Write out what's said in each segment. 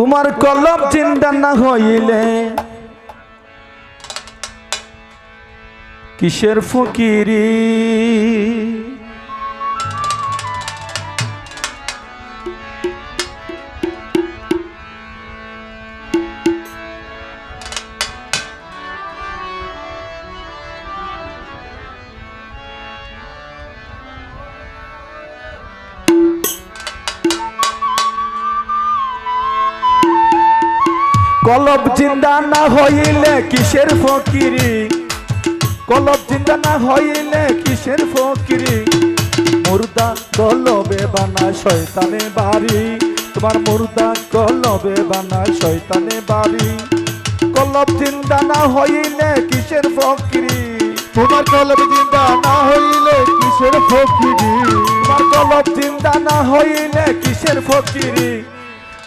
তোমার কলম চিন্তা না হইলে কিসের ফকিরি কলব চিন্তা না হইলে কিসের ফকিরি কলব চিন্তা না হইলে কিসের ফকিরি মুর্দা কলবে বানা শয়তানে বাড়ি তোমার মুর্দা কলবে বানা শয়তানে বাড়ি কলব চিন্তা না হইলে কিসের ফকিরি তোমার কলব চিন্তা না হইলে কিসের ফকিরি তোমার কলব চিন্তা না হইলে কিসের ফকিরি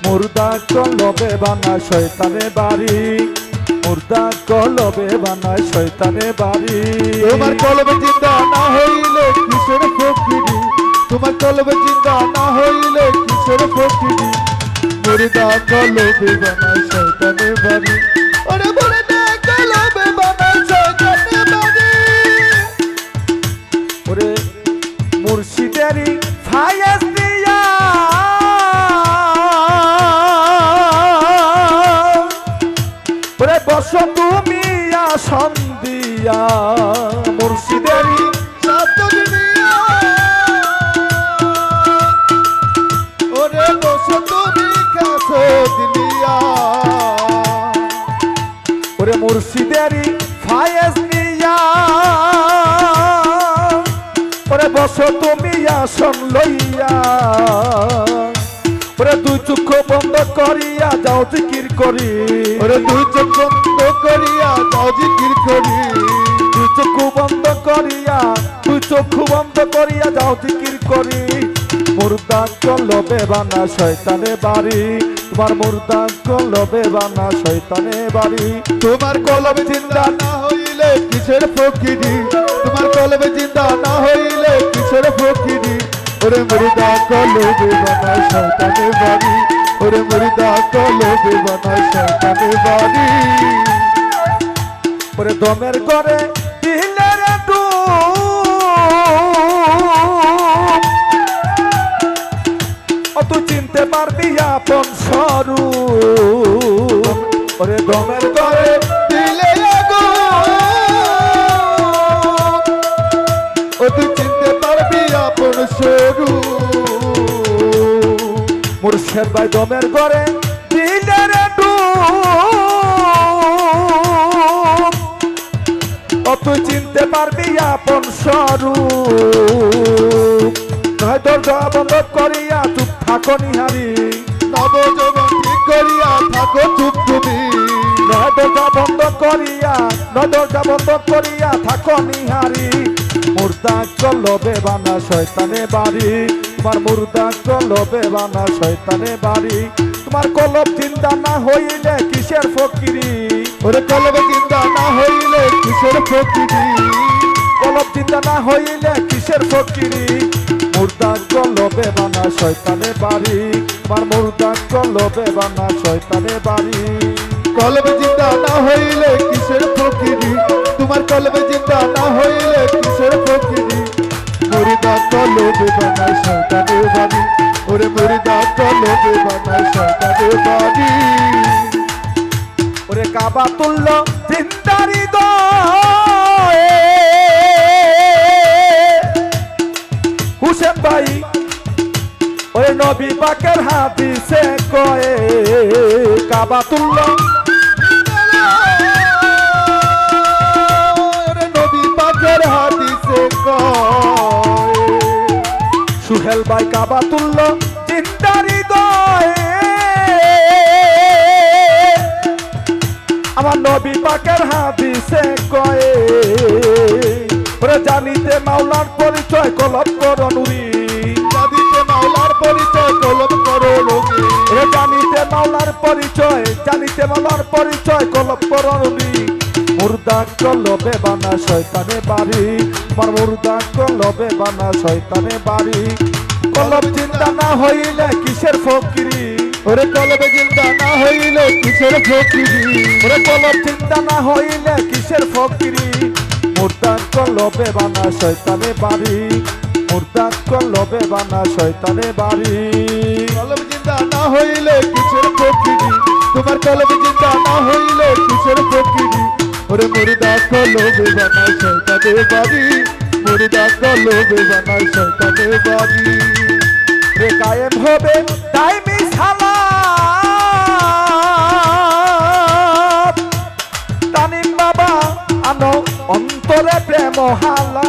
মুর্দা কলবে বানা শয়তানে বাড়ি মুর্দা কলবে বানা শয়তানে বাড়ি তোমার কলব চিন্তা না হইলে কিসের ফকিরি তোমার কলব চিন্তা না হইলে কিসের ফকিরি মুর্দা কলবে বানা শয়তানে বাড়ি ওরে মুর্দা কলবে বানা শয়তানে বাড়ি ওরে মুর্শিদেরই ফায়াজ দিয়া ওরে বসো তুমি আসন দিয়া মুর্শিদেরই সাতন দিয়া ওরে বসো তুমি কাছে দিয়া ওরে মুর্শিদেরই ফায়াজ দিয়া ওরে বসো তুমি আসন লইয়া ওরে দুই চক্ষু বন্ধ করিয়া যাও জিকির করি ওরে দুই চোখ বন্ধ করিয়া যাও জিকির করি দুই চক্ষু বন্ধ করিয়া দুই চক্ষু বন্ধ করিয়া যাও জিকির করি মুর্দা কলবে বানা শয়তানে বাড়ি তোমার মুর্দা কলবে বানা শয়তানে বাড়ি তোমার কলবে চিন্তা না হইলে কিসের ফকিরি তোমার কলবে চিন্তা না হইলে কিসের ফকিরি ওরে মুর্দা কলবে বানা শয়তানে বাড়ি ওরে মুর্দা কলবে বানা শয়তানে বাড়ি ওরে দমের করে দিলে রে তুই চিনতে পারবি আপন স্বরূপ ওরে দমের করে দিলে গো ও তুই চিনতে পারবি আপন স্বরূপ মুর্শেদ ভাই দমের করে দিলে রে তুই চিনতে পারবি আপন স্বরূপ নয় দরজা বন্ধ করিয়া চুপ থাকো নিহারি নবযৌবন ঠিক করিয়া থাকো চুপ তুমি নয় দরজা বন্ধ করিয়া থাকো নিহারি মুর্দা কলবে বানা শয়তানে বাড়ি তোমার মুর্দা কলবে বানা শয়তানে বাড়ি তোমার কলব চিন্তা না হইলে কিসের ফকিরি ওরে কলবে চিন্তা না হইলে কিসের ফকিরি কলব চিন্তা না হইলে কিসের ফকিরি মুর্দা কলবে বানা শয়তানে বাড়ি তোমার মুর্দা কলবে বানা শয়তানে বাড়ি কলবে চিন্তা না হইলে কিসের ফকিরি তোমার কলবে চিন্তা না হইলে কিসের ফকিরি মুর্দা কলবে বানা শয়তানে বাড়ি ওরে মুর্দা কলবে বানা শয়তানে বাড়ি ওরে কাবা তুল্য চিন্তারি হুসেন ভাই ওরে নবী পাকের হাদিসে কয়ে কাবা তুল্য ওরে নবী পাকের হাদিসে কয় সুহেল ভাই কাবা তুল্য চিন্তারি আমার নবী পাকের হাদিসে কয়ে ওরে জানিতে মাওলার পরিচয় কলব করো নুরি জানিতে মাওলার পরিচয় কলব করো নুরি ওরে জানিতে মাওলার পরিচয় কলব করো নুরি মুর্দা কলবে বানা শয়তানে বাড়ি তোমার মুর্দা কলবে বানা শয়তানে বাড়ি কলব চিন্তা না হইলে কিসের ফকিরি ওরে কলবে জিন্দা না হইলে কিসের ফকিরি ওরে কলব চিন্তা না হইলে কিসের ফকিরি মুর্দা কলবে বানা শয়তানে বাড়ি মুর্দা কলবে বানা শয়তানে বাড়ি কলবে জিন্দা না হইলে কিসের ফকিরি তোমার কলবে জিন্দা না হইলে কিসের ফকিরি ওরে মুর্দা কলবে বানা শয়তানে বাড়ি মুর্দা কলবে বানা শয়তানে বাড়ি রে কায়েম হবে টাইমি সালা তানিম বাবা আনো অন্তরে প্রেম হালা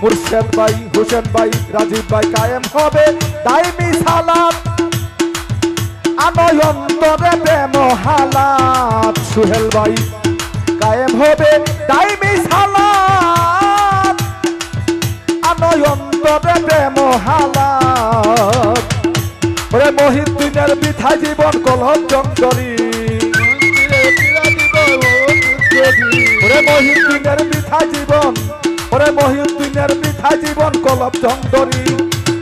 মুর্শেদ ভাই হোসেন ভাই রাজীব ভাই কায়েম হবে টাইমি সালাত আনয় অন্তরে প্রেম হালাত সুহেল ভাই কায়েম হবে টাইমি সালাত আনয় অন্তরে প্রেম হালাত ওরে মহিউদ্দিনের বৃথা জীবন কলহ জঙ্গরি ওরে মহিউদ্দিনের বৃথা জীবন ওরে মহিউদ্দিনের বৃথা জীবন কলব জঙ্গরি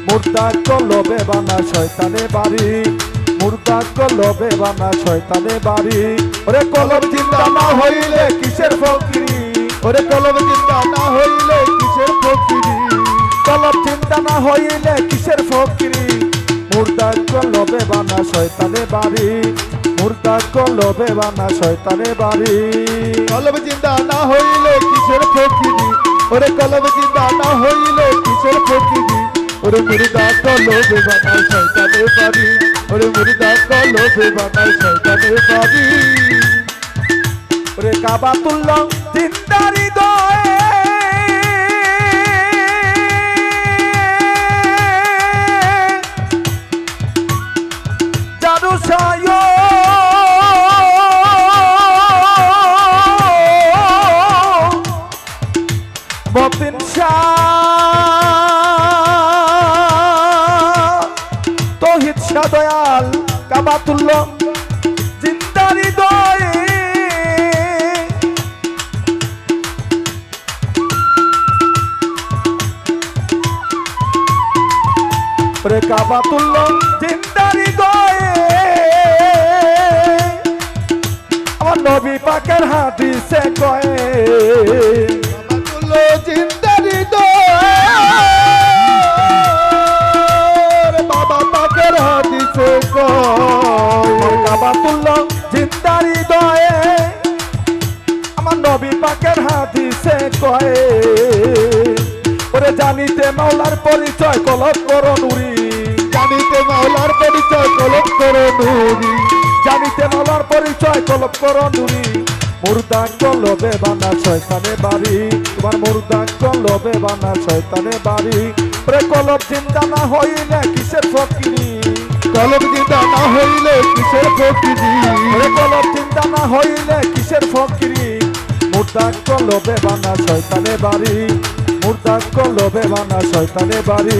মুর্দা কলবে বানা শয়তানে বাড়ি মুর্দা কলবে বানা শয়তানে বাড়ি ওরে কলব চিন্তা না হইলে কিসের ফকিরি ওরে কলবে জিন্দা না হইলে কিসের ফকিরি কলব চিন্তা না হইলে কিসের ফকিরি মুর্দা কলবে বানা শয়তানে বাড়ি মুর্দা কলবে বানা শয়তানে বাড়ি কলবে জিন্দা না হইলে কিসের ফকিরি ওরে কলবে জিন্দা না হইলে কিসের ফকিরি ওরে মুর্দা কলবে বানা শয়তানে বাড়ি ওরে মুর্দা কলবে বানা শয়তানে বাড়ি ওরে কাবাতুল্লাহ জিন্দারি দয়ে জারুসায় মতিন শাহ তৌহিদ শাহ দয়াল কাবাতুল্লাহ জিন্দারি দয়ে ওরে কাবাতুল্লাহ জিন্দারি দয়ে আমার নবী পাকের হাদিসে কয়ে বাবাতুল্লাহ জিন্দারি দোর বাবা পাকের হাদিসে কয় কাবাতুল্লাহ জিন্দারি দয়ে আমার নবী পাকের হাদিসে কয়ে ওরে জানিতে মাওলার পরিচয় কলব করো নুরি জানিতে মাওলার পরিচয় কলব করো নুরি জানিতে মাওলার পরিচয় কলব করো নুরি মুর্দা কলবে বানা শয়তানে বাড়ি তোমার মুর্দা কলবে বানা শয়তানে বাড়ি ওরে কলব চিন্তা না হইলে কিসের ফকিরি কলব জিন্দা না হইলে কিসের ফকিরি ওরে কলব চিন্তা না হইলে কিসের ফকিরি মুর্দা কলবে বানা শয়তানে বাড়ি মুর্দা কলবে বানা শয়তানে বাড়ি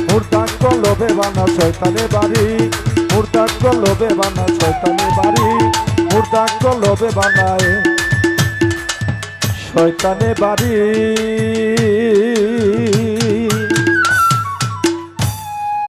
মুর্দা কলবে বানা শয়তানে বাড়ি মুর্দা কলবে বানা শয়তানে বাড়ি মুর্দা কলবে বানায় শয়তানে বাড়ি